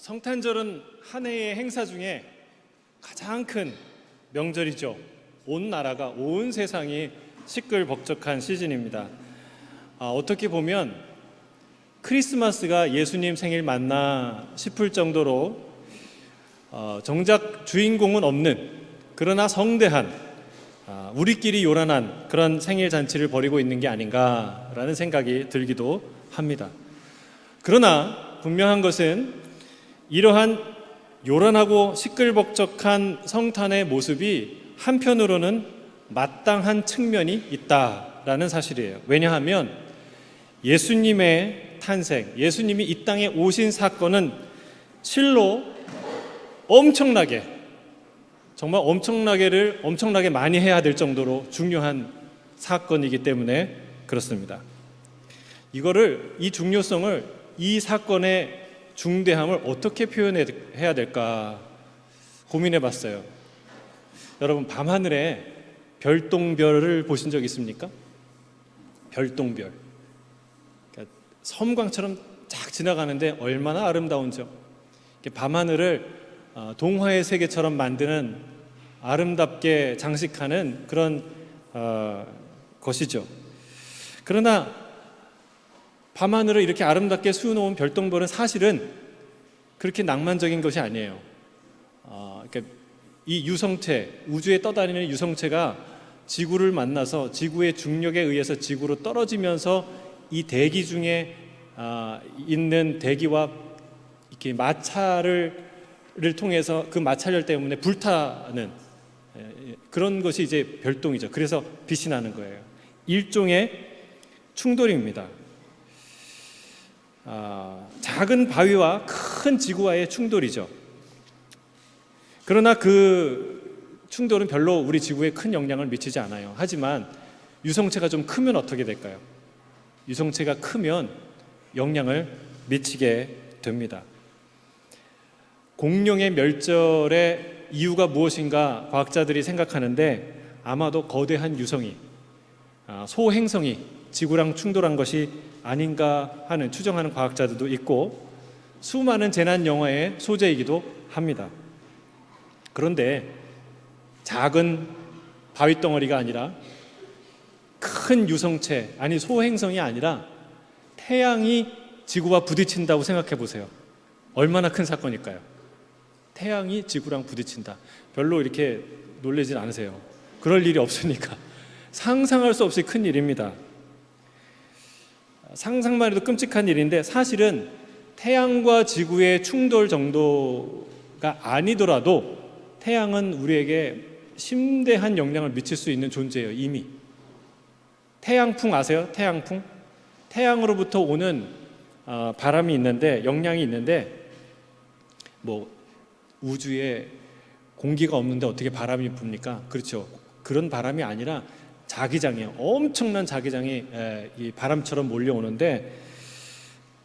성탄절은 한 해의 행사 중에 가장 큰 명절이죠. 온 나라가, 온 세상이 시끌벅적한 시즌입니다. 어떻게 보면 크리스마스가 예수님 생일 맞나 싶을 정도로 정작 주인공은 없는, 그러나 성대한, 우리끼리 요란한 그런 생일 잔치를 벌이고 있는 게 아닌가라는 생각이 들기도 합니다. 그러나 분명한 것은 이러한 요란하고 시끌벅적한 성탄의 모습이 한편으로는 마땅한 측면이 있다라는 사실이에요. 왜냐하면 예수님의 탄생, 예수님이 이 땅에 오신 사건은 실로 엄청나게, 정말 엄청나게 많이 해야 될 정도로 중요한 사건이기 때문에 그렇습니다. 이 중요성을, 이 사건의 중대함을 어떻게 표현해야 될까 고민해 봤어요. 여러분, 밤하늘에 별똥별을 보신 적 있습니까? 별똥별. 그러니까 섬광처럼 쫙 지나가는데 얼마나 아름다운지요. 밤하늘을 동화의 세계처럼 만드는, 아름답게 장식하는 그런 것이죠. 그러나 밤하늘을 이렇게 아름답게 수놓은 별똥별은 사실은 그렇게 낭만적인 것이 아니에요. 그러니까 이 유성체, 우주에 떠다니는 유성체가 지구를 만나서 지구의 중력에 의해서 지구로 떨어지면서 이 대기 중에 있는 대기와 이렇게 마찰을 통해서 그 마찰열 때문에 불타는 그런 것이 이제 별똥이죠. 그래서 빛이 나는 거예요. 일종의 충돌입니다. 작은 바위와 큰 지구와의 충돌이죠. 그러나 그 충돌은 별로 우리 지구에 큰 영향을 미치지 않아요. 하지만 유성체가 좀 크면 어떻게 될까요? 유성체가 크면 영향을 미치게 됩니다. 공룡의 멸절의 이유가 무엇인가 과학자들이 생각하는데, 아마도 거대한 유성이, 소행성이 지구랑 충돌한 것이 아닌가 하는 추정하는 과학자들도 있고, 수많은 재난 영화의 소재이기도 합니다. 그런데 작은 바위덩어리가 아니라 큰 유성체, 아니 소행성이 아니라 태양이 지구와 부딪힌다고 생각해 보세요. 얼마나 큰 사건일까요? 태양이 지구랑 부딪힌다. 별로 이렇게 놀라진 않으세요. 그럴 일이 없으니까. 상상할 수 없이 큰 일입니다. 상상만 해도 끔찍한 일인데, 사실은 태양과 지구의 충돌 정도가 아니더라도 태양은 우리에게 심대한 영향을 미칠 수 있는 존재예요. 이미. 태양풍 아세요? 태양풍? 태양으로부터 오는 바람이 있는데, 영향이 있는데, 우주에 공기가 없는데 어떻게 바람이 붑니까? 그렇죠. 그런 바람이 아니라 자기장이에요. 엄청난 자기장이 이 바람처럼 몰려오는데,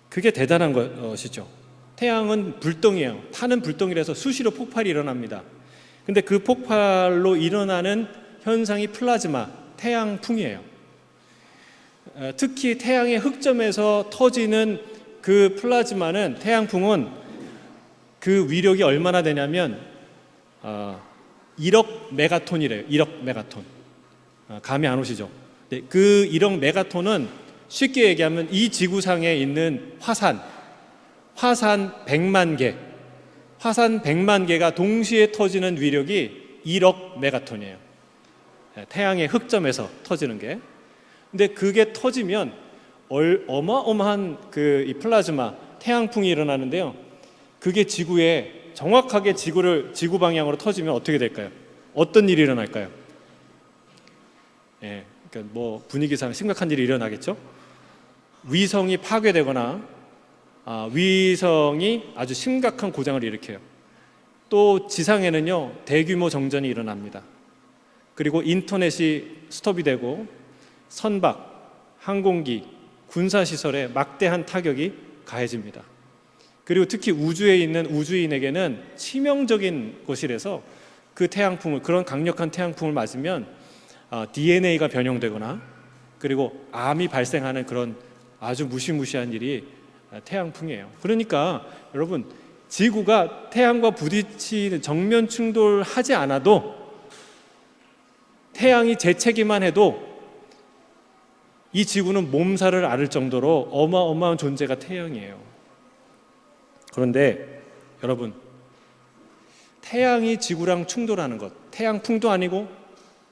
그게 대단한 것이죠. 태양은 불덩이에요. 타는 불덩이라서 수시로 폭발이 일어납니다. 근데 그 폭발로 일어나는 현상이 플라즈마, 태양풍이에요. 특히 태양의 흑점에서 터지는 그 플라즈마는, 태양풍은 그 위력이 얼마나 되냐면 1억 메가톤이래요. 1억 메가톤. 감이 안 오시죠? 네, 그 1억 메가톤은 쉽게 얘기하면 이 지구상에 있는 화산 100만 개, 화산 100만 개가 동시에 터지는 위력이 1억 메가톤이에요. 태양의 흑점에서 터지는 게. 근데 그게 터지면 어마어마한 이 플라즈마, 태양풍이 일어나는데요. 그게 지구에, 정확하게 지구 방향으로 터지면 어떻게 될까요? 어떤 일이 일어날까요? 그러니까 분위기상 심각한 일이 일어나겠죠? 위성이 파괴되거나 위성이 아주 심각한 고장을 일으켜요. 또 지상에는요, 대규모 정전이 일어납니다. 그리고 인터넷이 스톱이 되고 선박, 항공기, 군사시설에 막대한 타격이 가해집니다. 그리고 특히 우주에 있는 우주인에게는 치명적인 것이라서, 그 태양풍을, 그런 강력한 태양풍을 맞으면 DNA가 변형되거나, 그리고 암이 발생하는 그런 아주 무시무시한 일이 태양풍이에요. 그러니까 여러분, 지구가 태양과 부딪히는 정면 충돌하지 않아도, 태양이 재채기만 해도 이 지구는 몸살을 앓을 정도로 어마어마한 존재가 태양이에요. 그런데 여러분, 태양이 지구랑 충돌하는 것, 태양풍도 아니고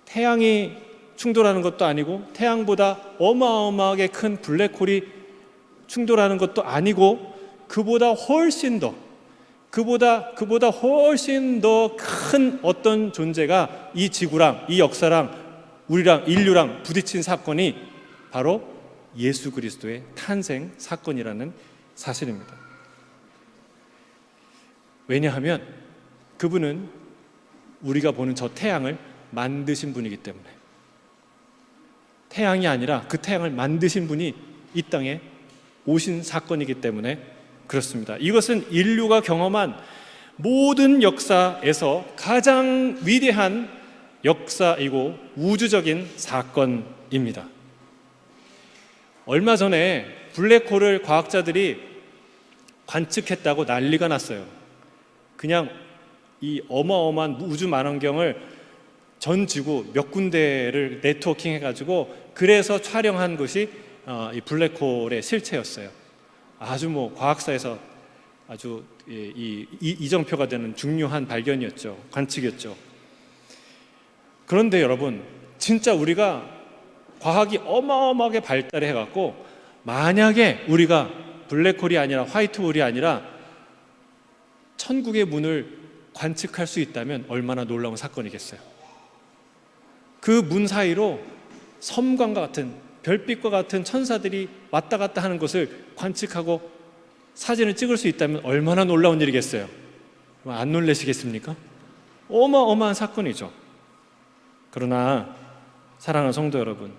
태양이 충돌하는 것도 아니고 태양보다 어마어마하게 큰 블랙홀이 충돌하는 것도 아니고, 그보다 훨씬 더 큰 어떤 존재가 이 지구랑, 이 역사랑, 우리랑, 인류랑 부딪힌 사건이 바로 예수 그리스도의 탄생 사건이라는 사실입니다. 왜냐하면 그분은 우리가 보는 저 태양을 만드신 분이기 때문에, 태양이 아니라 그 태양을 만드신 분이 이 땅에 오신 사건이기 때문에 그렇습니다. 이것은 인류가 경험한 모든 역사에서 가장 위대한 역사이고 우주적인 사건입니다. 얼마 전에 블랙홀을 과학자들이 관측했다고 난리가 났어요. 그냥 이 어마어마한 우주 망원경을 전 지구 몇 군데를 네트워킹 해가지고 그래서 촬영한 것이 이 블랙홀의 실체였어요. 아주 과학사에서 아주 이정표가 되는 중요한 발견이었죠. 관측이었죠. 그런데 여러분, 진짜 우리가 과학이 어마어마하게 발달해 갖고 만약에 우리가 블랙홀이 아니라 화이트홀이 아니라 천국의 문을 관측할 수 있다면 얼마나 놀라운 사건이겠어요. 그 문 사이로 섬광과 같은, 별빛과 같은 천사들이 왔다 갔다 하는 것을 관측하고 사진을 찍을 수 있다면 얼마나 놀라운 일이겠어요. 안 놀라시겠습니까? 어마어마한 사건이죠. 그러나 사랑하는 성도 여러분,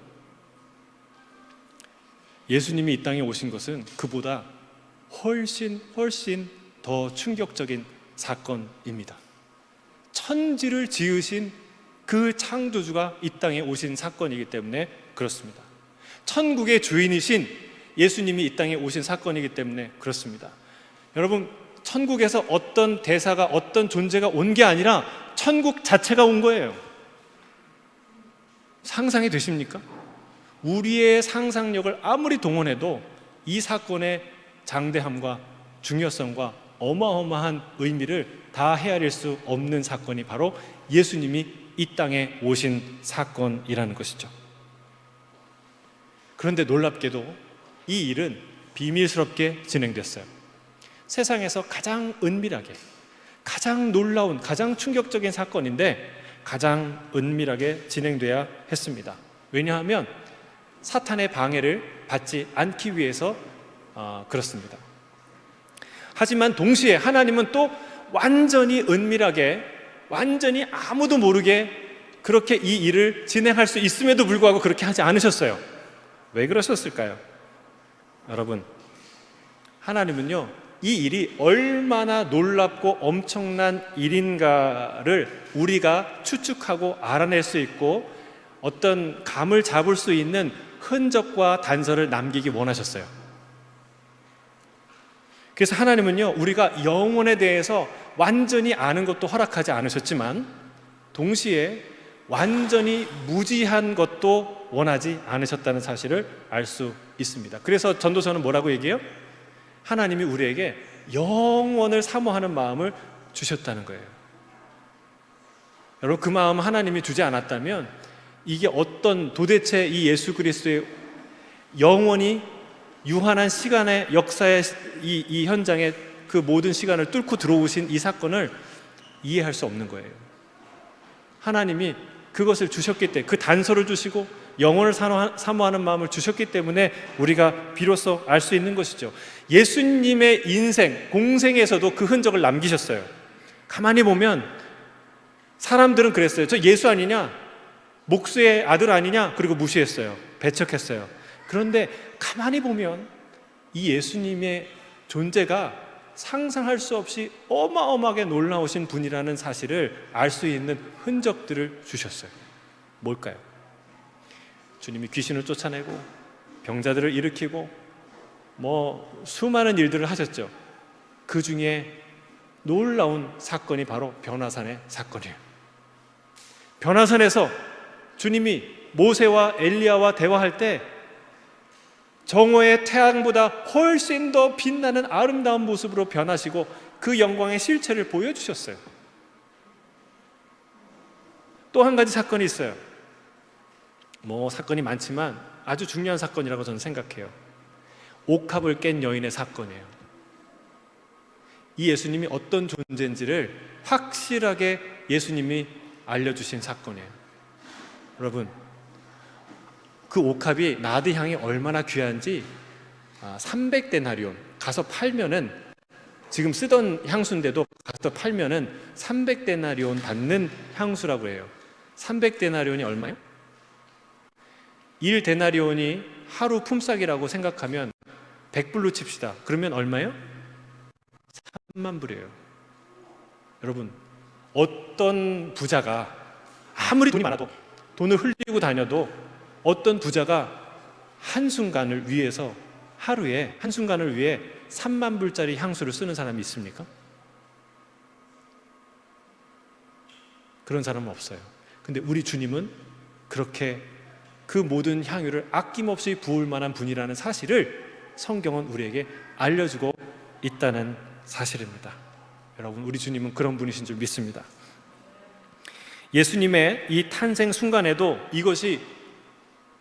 예수님이 이 땅에 오신 것은 그보다 훨씬 더 충격적인 사건입니다. 천지를 지으신 그 창조주가 이 땅에 오신 사건이기 때문에 그렇습니다. 천국의 주인이신 예수님이 이 땅에 오신 사건이기 때문에 그렇습니다. 여러분, 천국에서 어떤 대사가, 어떤 존재가 온 게 아니라 천국 자체가 온 거예요. 상상이 되십니까? 우리의 상상력을 아무리 동원해도 이 사건의 장대함과 중요성과 어마어마한 의미를 다 헤아릴 수 없는 사건이 바로 예수님이 이 땅에 오신 사건이라는 것이죠. 그런데 놀랍게도 이 일은 비밀스럽게 진행됐어요. 세상에서 가장 은밀하게, 가장 놀라운, 가장 충격적인 사건인데 가장 은밀하게 진행돼야 했습니다. 왜냐하면 사탄의 방해를 받지 않기 위해서 그렇습니다. 하지만 동시에 하나님은 또 완전히 은밀하게, 완전히 아무도 모르게 그렇게 이 일을 진행할 수 있음에도 불구하고 그렇게 하지 않으셨어요. 왜 그러셨을까요? 여러분, 하나님은요, 이 일이 얼마나 놀랍고 엄청난 일인가를 우리가 추측하고 알아낼 수 있고 어떤 감을 잡을 수 있는 흔적과 단서를 남기기 원하셨어요. 그래서 하나님은요, 우리가 영혼에 대해서 완전히 아는 것도 허락하지 않으셨지만 동시에 완전히 무지한 것도 원하지 않으셨다는 사실을 알 수 있습니다. 그래서 전도서는 뭐라고 얘기해요? 하나님이 우리에게 영원을 사모하는 마음을 주셨다는 거예요. 여러분, 그 마음 하나님이 주지 않았다면 이게 도대체 이 예수 그리스도의 영원히 유한한 시간의 역사의 이 현장에 그 모든 시간을 뚫고 들어오신 이 사건을 이해할 수 없는 거예요. 하나님이 그것을 주셨기 때문에, 그 단서를 주시고 영혼을 사모하는 마음을 주셨기 때문에 우리가 비로소 알 수 있는 것이죠. 예수님의 인생, 공생에서도 그 흔적을 남기셨어요. 가만히 보면 사람들은 그랬어요. 저 예수 아니냐? 목수의 아들 아니냐? 그리고 무시했어요. 배척했어요. 그런데 가만히 보면 이 예수님의 존재가 상상할 수 없이 어마어마하게 놀라우신 분이라는 사실을 알 수 있는 흔적들을 주셨어요. 뭘까요? 주님이 귀신을 쫓아내고 병자들을 일으키고 수많은 일들을 하셨죠. 그 중에 놀라운 사건이 바로 변화산의 사건이에요. 변화산에서 주님이 모세와 엘리야와 대화할 때 정오의 태양보다 훨씬 더 빛나는 아름다운 모습으로 변하시고 그 영광의 실체를 보여주셨어요. 또 한 가지 사건이 있어요. 사건이 많지만 아주 중요한 사건이라고 저는 생각해요. 옥합을 깬 여인의 사건이에요. 이 예수님이 어떤 존재인지를 확실하게 예수님이 알려주신 사건이에요. 여러분, 그 옥합이 나드 향이 얼마나 귀한지 300데나리온 가서 팔면은, 지금 쓰던 향수인데도 가서 팔면은 300데나리온 받는 향수라고 해요. 300데나리온이 얼마예요? 1데나리온이 하루 품삯이라고 생각하면 100불로 칩시다. 그러면 얼마예요? 3만 불이에요. 여러분, 어떤 부자가 아무리 돈이 많아도, 돈을 흘리고 다녀도 어떤 부자가 한순간을 위해서, 하루에 한순간을 위해 3만 불짜리 향수를 쓰는 사람이 있습니까? 그런 사람은 없어요. 근데 우리 주님은 그렇게 그 모든 향유를 아낌없이 부을 만한 분이라는 사실을 성경은 우리에게 알려주고 있다는 사실입니다. 여러분, 우리 주님은 그런 분이신 줄 믿습니다. 예수님의 이 탄생 순간에도 이것이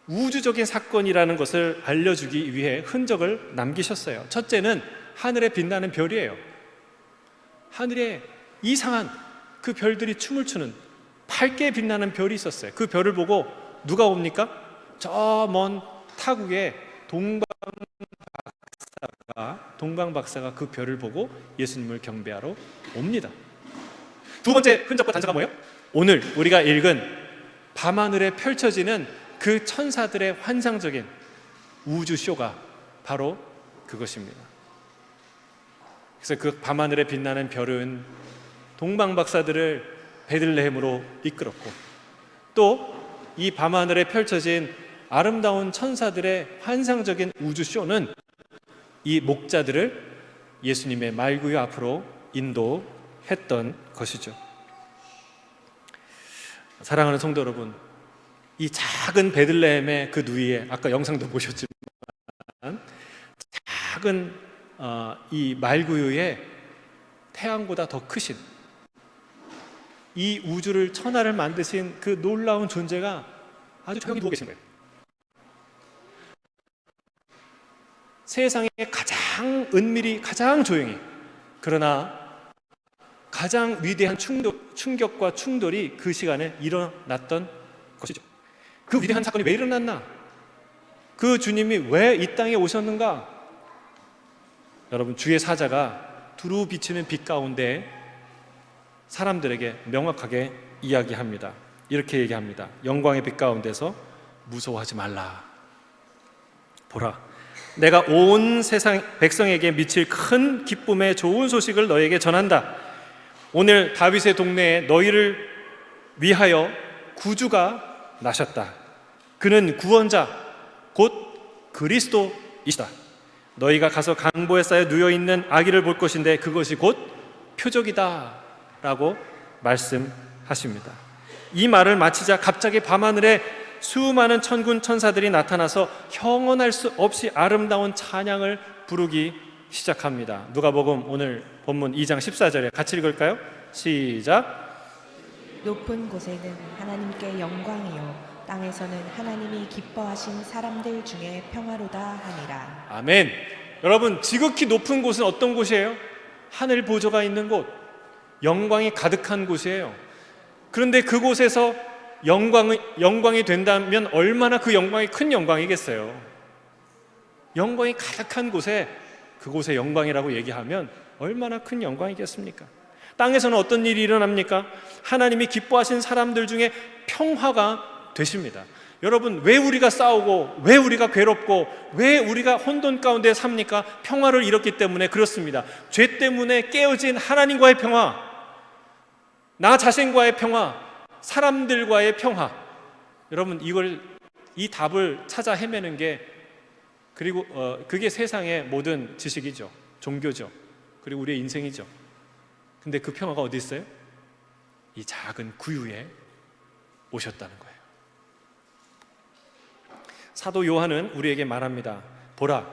우주적인 사건이라는 것을 알려주기 위해 흔적을 남기셨어요. 첫째는 하늘에 빛나는 별이에요. 하늘에 이상한 그 별들이 춤을 추는 8개의 빛나는 별이 있었어요. 그 별을 보고 누가 옵니까? 저 먼 타국의 동방 박사가 그 별을 보고 예수님을 경배하러 옵니다. 두 번째 흔적과 단서가 뭐예요? 오늘 우리가 읽은 밤하늘에 펼쳐지는 그 천사들의 환상적인 우주쇼가 바로 그것입니다. 그래서 그 밤하늘에 빛나는 별은 동방 박사들을 베들레헴으로 이끌었고, 또 이 밤하늘에 펼쳐진 아름다운 천사들의 환상적인 우주쇼는 이 목자들을 예수님의 말구유 앞으로 인도했던 것이죠. 사랑하는 성도 여러분, 이 작은 베들레헴의 그 누이에, 아까 영상도 보셨지만 작은 이 말구유에 태양보다 더 크신, 이 우주를, 천하를 만드신 그 놀라운 존재가 아주 조용히 누워 계신 거예요. 세상에 가장 은밀히, 가장 조용히, 그러나 가장 위대한 충격과 충돌이 그 시간에 일어났던 것이죠. 그 위대한 사건이 왜 일어났나? 그 주님이 왜 이 땅에 오셨는가? 여러분, 주의 사자가 두루 비치는 빛 가운데 사람들에게 명확하게 이야기합니다. 이렇게 얘기합니다. 영광의 빛 가운데서 무서워하지 말라. 보라, 내가 온 세상 백성에게 미칠 큰 기쁨의 좋은 소식을 너에게 전한다. 오늘 다윗의 동네에 너희를 위하여 구주가 나셨다. 그는 구원자 곧 그리스도이시다. 너희가 가서 강보에 쌓여 누워있는 아기를 볼 것인데 그것이 곧 표적이다 라고 말씀하십니다. 이 말을 마치자 갑자기 밤하늘에 수많은 천군 천사들이 나타나서 형언할 수 없이 아름다운 찬양을 부르기 시작합니다. 누가복음 오늘 본문 2장 14절에 같이 읽을까요? 시작. 높은 곳에는 하나님께 영광이요 땅에서는 하나님이 기뻐하신 사람들 중에 평화로다 하니라. 아멘. 여러분, 지극히 높은 곳은 어떤 곳이에요? 하늘 보좌가 있는 곳, 영광이 가득한 곳이에요. 그런데 그곳에서 영광이 된다면 얼마나 그 영광이 큰 영광이겠어요. 영광이 가득한 곳에, 그곳의 영광이라고 얘기하면 얼마나 큰 영광이겠습니까? 땅에서는 어떤 일이 일어납니까? 하나님이 기뻐하신 사람들 중에 평화가 되십니다. 여러분, 왜 우리가 싸우고, 왜 우리가 괴롭고, 왜 우리가 혼돈 가운데 삽니까? 평화를 잃었기 때문에 그렇습니다. 죄 때문에 깨어진 하나님과의 평화, 나 자신과의 평화, 사람들과의 평화. 여러분, 이 답을 찾아 헤매는 게, 그리고 그게 세상의 모든 지식이죠. 종교죠. 그리고 우리의 인생이죠. 근데 그 평화가 어디 있어요? 이 작은 구유에 오셨다는 거예요. 사도 요한은 우리에게 말합니다. 보라,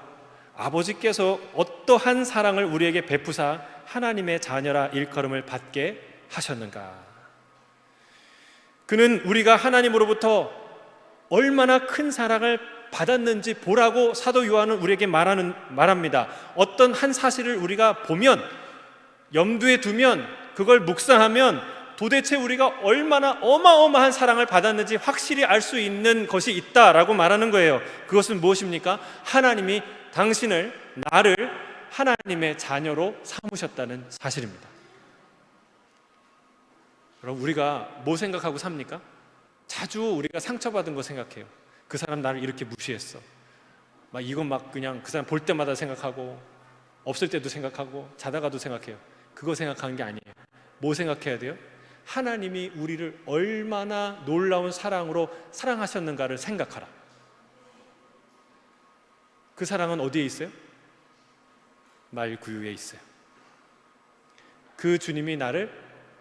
아버지께서 어떠한 사랑을 우리에게 베푸사 하나님의 자녀라 일컬음을 받게 하셨는가. 그는 우리가 하나님으로부터 얼마나 큰 사랑을 받았는지 보라고 사도 요한은 우리에게 말합니다. 어떤 한 사실을 우리가 보면, 염두에 두면, 그걸 묵상하면 도대체 우리가 얼마나 어마어마한 사랑을 받았는지 확실히 알 수 있는 것이 있다라고 말하는 거예요. 그것은 무엇입니까? 하나님이 당신을, 나를 하나님의 자녀로 삼으셨다는 사실입니다. 여러분, 우리가 뭐 생각하고 삽니까? 자주 우리가 상처받은 거 생각해요. 그 사람 나를 이렇게 무시했어. 이건 그냥 그 사람 볼 때마다 생각하고, 없을 때도 생각하고, 자다가도 생각해요. 그거 생각하는 게 아니에요. 뭐 생각해야 돼요? 하나님이 우리를 얼마나 놀라운 사랑으로 사랑하셨는가를 생각하라. 그 사랑은 어디에 있어요? 말구유에 있어요. 그 주님이 나를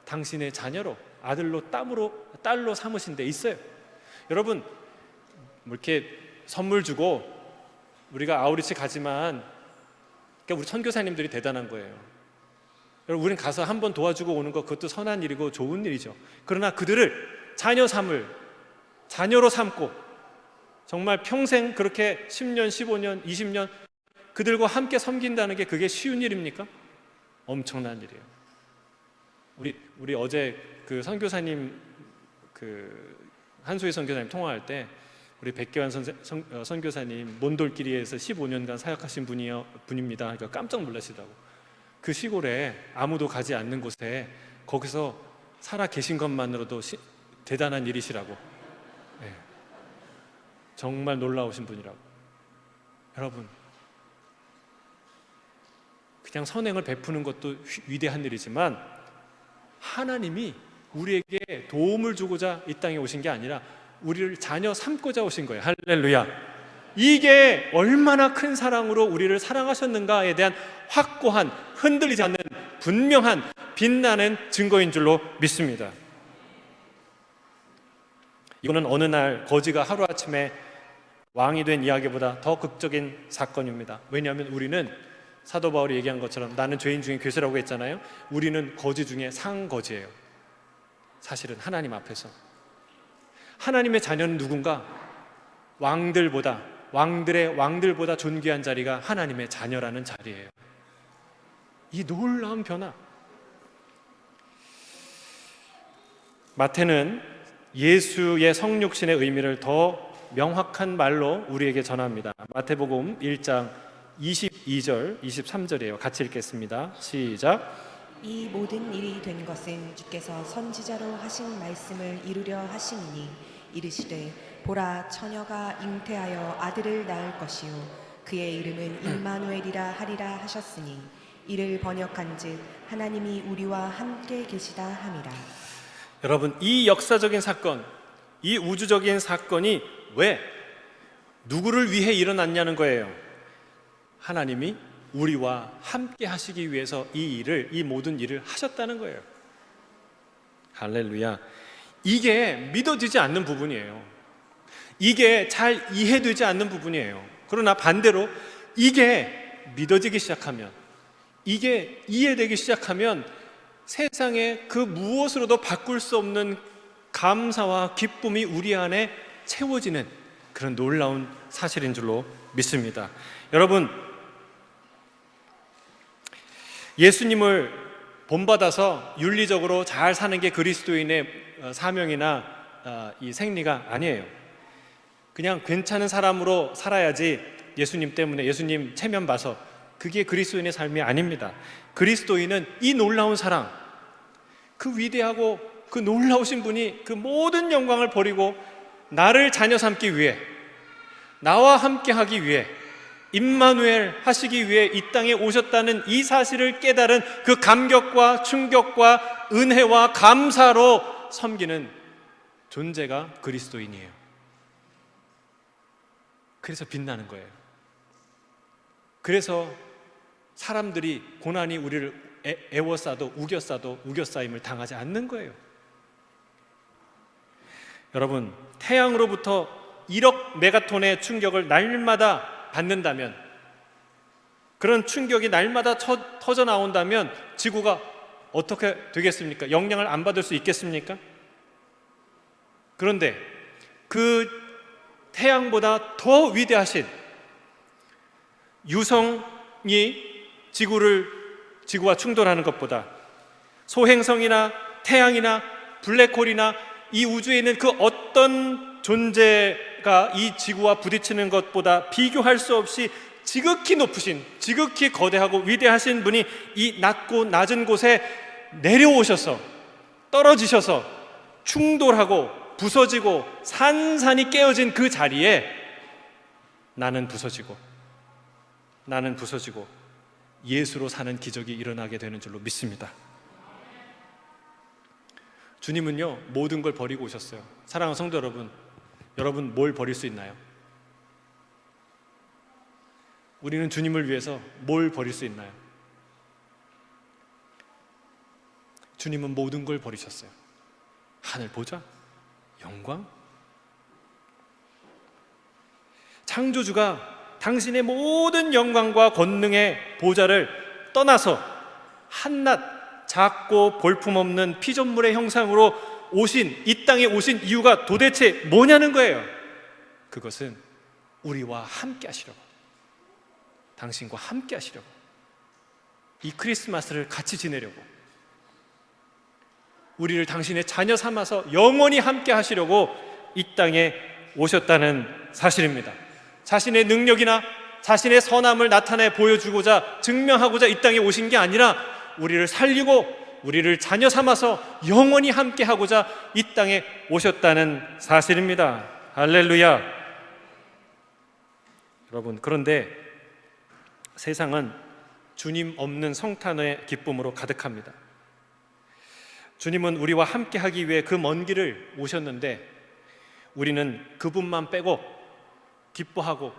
당신의 자녀로, 아들로, 딸로 삼으신 데 있어요. 여러분, 이렇게 선물 주고 우리가 아우리치 가지만, 그러니까 우리 선교사님들이 대단한 거예요. 여러분, 우리는 가서 한번 도와주고 오는 거, 그것도 선한 일이고 좋은 일이죠. 그러나 그들을 자녀로 삼고 정말 평생 그렇게 10년, 15년, 20년 그들과 함께 섬긴다는 게 그게 쉬운 일입니까? 엄청난 일이에요. 우리 어제 그 선교사님, 그 한수희 선교사님 통화할 때 우리 백계환 선교사님 몬돌끼리에서 15년간 사역하신 분입니다. 그러니까 깜짝 놀라시더라고. 그 시골에 아무도 가지 않는 곳에 거기서 살아 계신 것만으로도 대단한 일이시라고. 네. 정말 놀라우신 분이라고. 여러분, 그냥 선행을 베푸는 것도 위대한 일이지만 하나님이 우리에게 도움을 주고자 이 땅에 오신 게 아니라 우리를 자녀 삼고자 오신 거예요. 할렐루야. 이게 얼마나 큰 사랑으로 우리를 사랑하셨는가에 대한 확고한, 흔들리지 않는 분명한, 빛나는 증거인 줄로 믿습니다. 이거는 어느 날 거지가 하루아침에 왕이 된 이야기보다 더 극적인 사건입니다. 왜냐하면 우리는 사도 바울이 얘기한 것처럼 나는 죄인 중에 괴수라고 했잖아요. 우리는 거지 중에 상거지예요. 사실은 하나님 앞에서 하나님의 자녀는 누군가? 왕들의 왕들보다 존귀한 자리가 하나님의 자녀라는 자리예요. 이 놀라운 변화. 마태는 예수의 성육신의 의미를 더 명확한 말로 우리에게 전합니다. 마태복음 1장 22절, 23절이에요. 같이 읽겠습니다. 시작. 이 모든 일이 된 것은 주께서 선지자로 하신 말씀을 이루려 하심이니 이르시되 보라 처녀가 잉태하여 아들을 낳을 것이요 그의 이름은 임마누엘이라 하리라 하셨으니 이를 번역한즉 하나님이 우리와 함께 계시다 함이라. 여러분, 이 역사적인 사건, 이 우주적인 사건이 왜 누구를 위해 일어났냐는 거예요. 하나님이 우리와 함께 하시기 위해서 이 모든 일을 하셨다는 거예요. 할렐루야. 이게 믿어지지 않는 부분이에요. 이게 잘 이해되지 않는 부분이에요. 그러나 반대로 이게 믿어지기 시작하면, 이게 이해되기 시작하면 세상에 그 무엇으로도 바꿀 수 없는 감사와 기쁨이 우리 안에 채워지는 그런 놀라운 사실인 줄로 믿습니다. 여러분, 예수님을 본받아서 윤리적으로 잘 사는 게 그리스도인의 사명이나 이 생리가 아니에요. 그냥 괜찮은 사람으로 살아야지, 예수님 때문에, 예수님 체면 봐서, 그게 그리스도인의 삶이 아닙니다. 그리스도인은 이 놀라운 사랑, 그 위대하고 그 놀라우신 분이 그 모든 영광을 버리고 나를 자녀 삼기 위해, 나와 함께 하기 위해, 임마누엘 하시기 위해 이 땅에 오셨다는 이 사실을 깨달은 그 감격과 충격과 은혜와 감사로 섬기는 존재가 그리스도인이에요. 그래서 빛나는 거예요. 그래서 사람들이, 고난이 우리를 애워싸도 우겨싸임을 당하지 않는 거예요. 여러분, 태양으로부터 1억 메가톤의 충격을 날마다 받는다면, 그런 충격이 날마다 터져 나온다면 지구가 어떻게 되겠습니까? 영향을 안 받을 수 있겠습니까? 그런데 그 태양보다 더 위대하신 유성이 지구와 충돌하는 것보다, 소행성이나 태양이나 블랙홀이나 이 우주에 있는 그 어떤 존재가 이 지구와 부딪히는 것보다 비교할 수 없이 지극히 높으신, 지극히 거대하고 위대하신 분이 이 낮고 낮은 곳에 내려오셔서, 떨어지셔서 충돌하고 부서지고 산산이 깨어진 그 자리에 나는 부서지고 예수로 사는 기적이 일어나게 되는 줄로 믿습니다. 주님은요, 모든 걸 버리고 오셨어요. 사랑하는 성도 여러분 뭘 버릴 수 있나요? 우리는 주님을 위해서 뭘 버릴 수 있나요? 주님은 모든 걸 버리셨어요. 하늘 보좌, 영광. 창조주가 당신의 모든 영광과 권능의 보좌를 떠나서 한낱 작고 볼품없는 피조물의 형상으로 이 땅에 오신 이유가 도대체 뭐냐는 거예요. 그것은 우리와 함께 하시려고, 당신과 함께 하시려고, 이 크리스마스를 같이 지내려고, 우리를 당신의 자녀 삼아서 영원히 함께 하시려고 이 땅에 오셨다는 사실입니다. 자신의 능력이나 자신의 선함을 나타내 보여주고자, 증명하고자 이 땅에 오신 게 아니라 우리를 살리고 우리를 자녀 삼아서 영원히 함께 하고자 이 땅에 오셨다는 사실입니다. 할렐루야. 여러분, 그런데 세상은 주님 없는 성탄의 기쁨으로 가득합니다. 주님은 우리와 함께 하기 위해 그 먼 길을 오셨는데 우리는 그분만 빼고 기뻐하고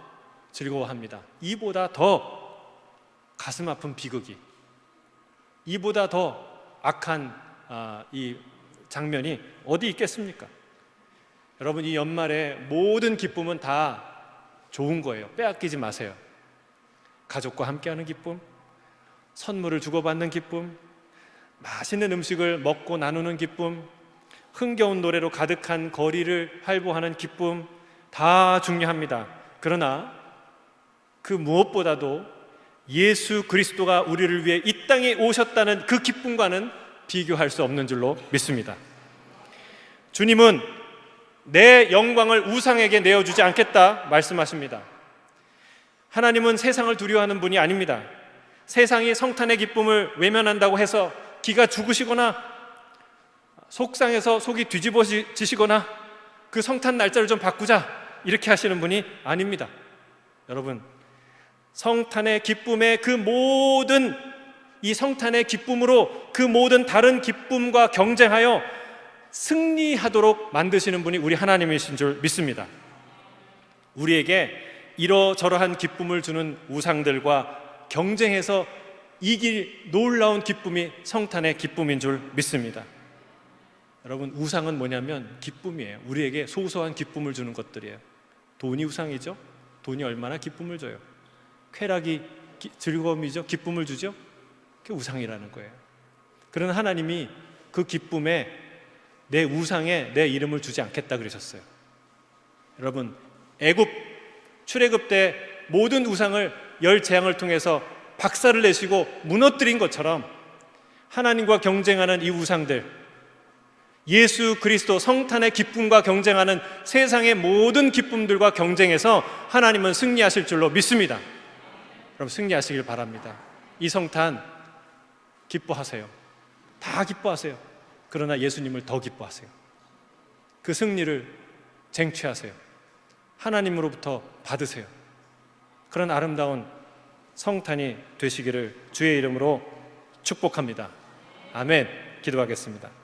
즐거워합니다. 이보다 더 가슴 아픈 비극이, 이보다 더 악한 이 장면이 어디 있겠습니까? 여러분, 이 연말에 모든 기쁨은 다 좋은 거예요. 빼앗기지 마세요. 가족과 함께하는 기쁨, 선물을 주고받는 기쁨, 맛있는 음식을 먹고 나누는 기쁨, 흥겨운 노래로 가득한 거리를 활보하는 기쁨, 다 중요합니다. 그러나 그 무엇보다도 예수 그리스도가 우리를 위해 이 땅에 오셨다는 그 기쁨과는 비교할 수 없는 줄로 믿습니다. 주님은 내 영광을 우상에게 내어주지 않겠다 말씀하십니다. 하나님은 세상을 두려워하는 분이 아닙니다. 세상이 성탄의 기쁨을 외면한다고 해서 기가 죽으시거나 속상해서 속이 뒤집어지시거나 그 성탄 날짜를 좀 바꾸자 이렇게 하시는 분이 아닙니다. 여러분, 성탄의 기쁨의 그 모든 이 성탄의 기쁨으로 그 모든 다른 기쁨과 경쟁하여 승리하도록 만드시는 분이 우리 하나님이신 줄 믿습니다. 우리에게 이러저러한 기쁨을 주는 우상들과 경쟁해서 이길 놀라운 기쁨이 성탄의 기쁨인 줄 믿습니다. 여러분, 우상은 뭐냐면 기쁨이에요. 우리에게 소소한 기쁨을 주는 것들이에요. 돈이 우상이죠. 돈이 얼마나 기쁨을 줘요. 쾌락이 즐거움이죠. 기쁨을 주죠. 그게 우상이라는 거예요. 그러나 하나님이 그 기쁨에, 내 우상에 내 이름을 주지 않겠다 그러셨어요. 여러분, 출애굽 때 모든 우상을 열 재앙을 통해서 박살을 내시고 무너뜨린 것처럼 하나님과 경쟁하는 이 우상들, 예수 그리스도 성탄의 기쁨과 경쟁하는 세상의 모든 기쁨들과 경쟁해서 하나님은 승리하실 줄로 믿습니다. 여러분, 승리하시길 바랍니다. 이 성탄 기뻐하세요. 다 기뻐하세요. 그러나 예수님을 더 기뻐하세요. 그 승리를 쟁취하세요. 하나님으로부터 받으세요. 그런 아름다운 성탄이 되시기를 주의 이름으로 축복합니다. 아멘. 기도하겠습니다.